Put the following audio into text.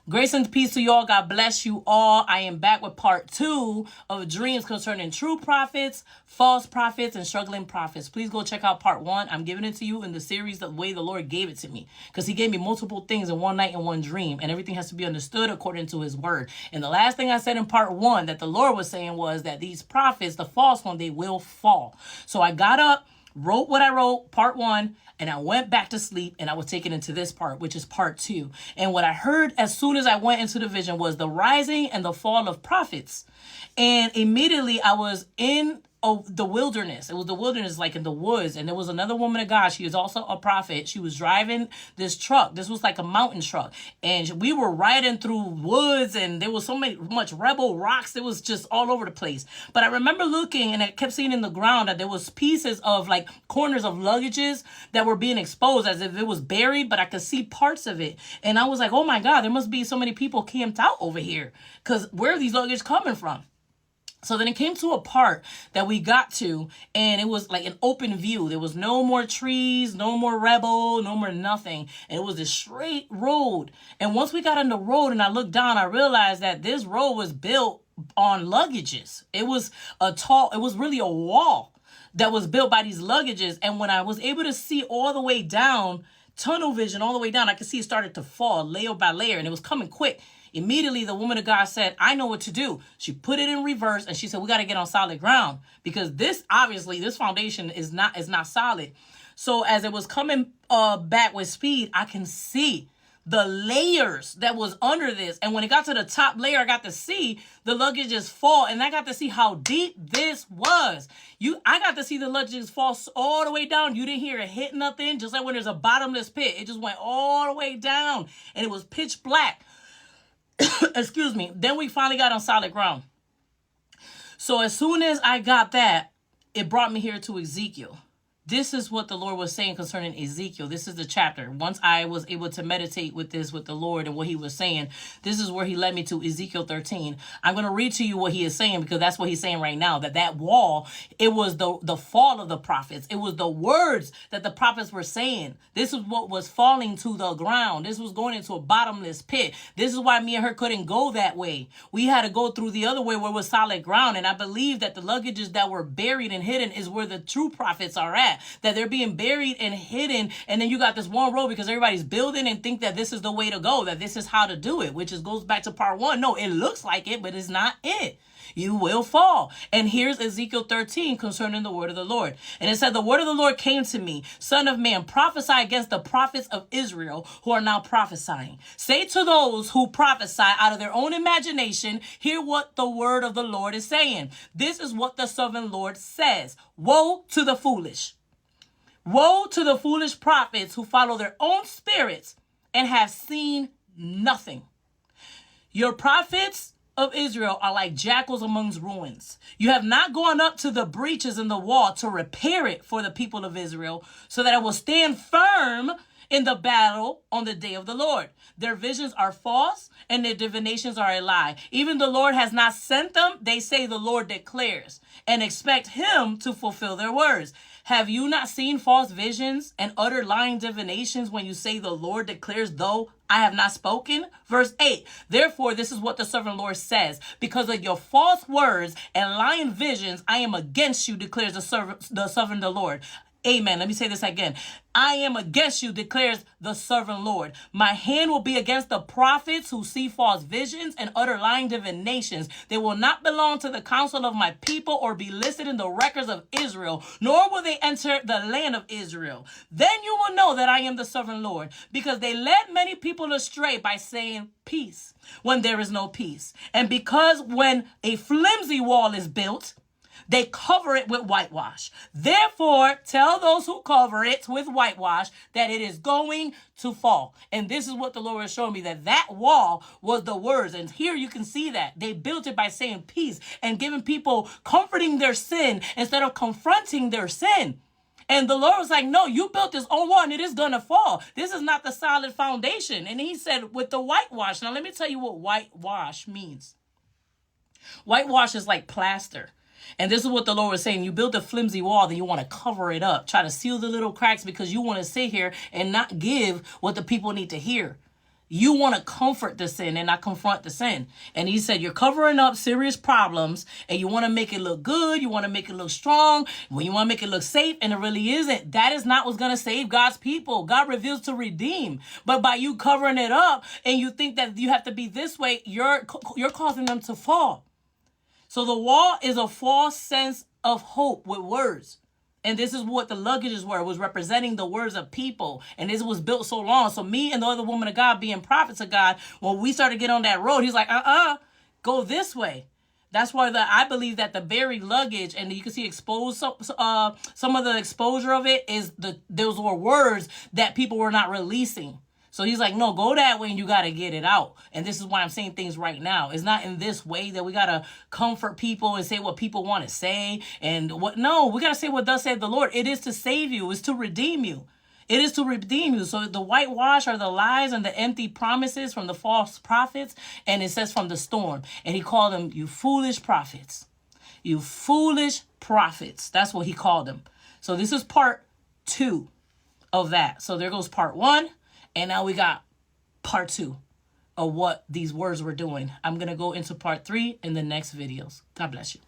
Grace and peace to you all. God bless you all. I am back with part 2 of dreams concerning true prophets, false prophets, and struggling prophets. Please go check out part 1. I'm giving it to you in the series the way the Lord gave it to me, because he gave me multiple things in one night and one dream, and everything has to be understood according to his word. And the last thing I said in part 1 that the Lord was saying was that these prophets, the false one, they will fall. So I got up, wrote what I wrote, part 1, and I went back to sleep, and I was taken into this part, which is part 2. And what I heard as soon as I went into the vision was the rising and the fall of prophets. And immediately I was in the wilderness. It was the wilderness, like in the woods. And there was another woman of God. She is also a prophet. She was driving this truck. This was like a mountain truck. And we were riding through woods, and there was much rebel rocks. It was just all over the place. But I remember looking, and I kept seeing in the ground that there was pieces of like corners of luggages that were being exposed as if it was buried, but I could see parts of it. And I was like, oh my God, there must be so many people camped out over here, because where are these luggage coming from? So then it came to a part that we got to, and it was like an open view. There was no more trees, no more rebel, no more nothing. And it was a straight road. And once we got on the road and I looked down, I realized that this road was built on luggages. It was really a wall that was built by these luggages. And when I was able to see all the way down, tunnel vision all the way down, I could see it started to fall layer by layer, and it was coming quick. Immediately, the woman of God said, I know what to do. She put it in reverse, and she said, we got to get on solid ground, because this foundation is not solid. So as it was coming back with speed, I can see the layers that was under this. And when it got to the top layer, I got to see the luggages fall, and I got to see how deep this was. I got to see the luggages fall all the way down. You didn't hear it hit nothing, just like when there's a bottomless pit. It just went all the way down, and it was pitch black. Excuse me. Then we finally got on solid ground. So as soon as I got that, it brought me here to Ezekiel. This is what the Lord was saying concerning Ezekiel. This is the chapter. Once I was able to meditate with the Lord and what he was saying, this is where he led me to Ezekiel 13. I'm going to read to you what he is saying, because that's what he's saying right now, that wall, it was the fall of the prophets. It was the words that the prophets were saying. This is what was falling to the ground. This was going into a bottomless pit. This is why me and her couldn't go that way. We had to go through the other way where it was solid ground. And I believe that the luggages that were buried and hidden is where the true prophets are at. That they're being buried and hidden, and then you got this one road because everybody's building and think that this is the way to go, that this is how to do it, which goes back to part 1. No, it looks like it, but it's not it. You will fall. And here's Ezekiel 13 concerning the word of the Lord. And it said, the word of the Lord came to me, son of man, prophesy against the prophets of Israel who are now prophesying. Say to those who prophesy out of their own imagination, hear what the word of the Lord is saying. This is what the sovereign Lord says. Woe to the foolish. Woe to the foolish prophets who follow their own spirits and have seen nothing. Your prophets of Israel are like jackals amongst ruins. You have not gone up to the breaches in the wall to repair it for the people of Israel, so that it will stand firm in the battle on the day of the Lord. Their visions are false, and their divinations are a lie. Even the Lord has not sent them. They say the Lord declares, and expect him to fulfill their words. Have you not seen false visions and utter lying divinations when you say the Lord declares, though I have not spoken? Verse 8, therefore, this is what the sovereign Lord says. Because of your false words and lying visions, I am against you, declares the sovereign Lord. Amen. Let me say this again. I am against you, declares the sovereign Lord. My hand will be against the prophets who see false visions and utter lying divinations. They will not belong to the council of my people or be listed in the records of Israel, nor will they enter the land of Israel. Then you will know that I am the sovereign Lord, because they led many people astray by saying peace when there is no peace. And because when a flimsy wall is built, they cover it with whitewash. Therefore, tell those who cover it with whitewash that it is going to fall. And this is what the Lord is showing me, that wall was the words. And here you can see that they built it by saying peace and giving people comforting their sin instead of confronting their sin. And the Lord was like, no, you built this on wall and it is going to fall. This is not the solid foundation. And he said with the whitewash. Now, let me tell you what whitewash means. Whitewash is like plaster. And this is what the Lord was saying. You build a flimsy wall, then you want to cover it up. Try to seal the little cracks because you want to sit here and not give what the people need to hear. You want to comfort the sin and not confront the sin. And he said, you're covering up serious problems and you want to make it look good. You want to make it look strong. When you want to make it look safe, and it really isn't. That is not what's going to save God's people. God reveals to redeem. But by you covering it up and you think that you have to be this way, you're causing them to fall. So the wall is a false sense of hope with words. And this is what the luggages were. It was representing the words of people. And this was built so long. So me and the other woman of God being prophets of God, when we started to get on that road, he's like, go this way. That's why I believe that the buried luggage, and you can see exposed, some of the exposure of it is those were words that people were not releasing. So he's like, no, go that way and you got to get it out. And this is why I'm saying things right now. It's not in this way that we got to comfort people and say what people want to say. And no, we got to say what thus said the Lord. It is to save you. It's to redeem you. It is to redeem you. So the whitewash are the lies and the empty promises from the false prophets. And it says from the storm. And he called them, you foolish prophets. You foolish prophets. That's what he called them. So this is part 2 of that. So there goes part 1. And now we got part 2 of what these words were doing. I'm going to go into part 3 in the next videos. God bless you.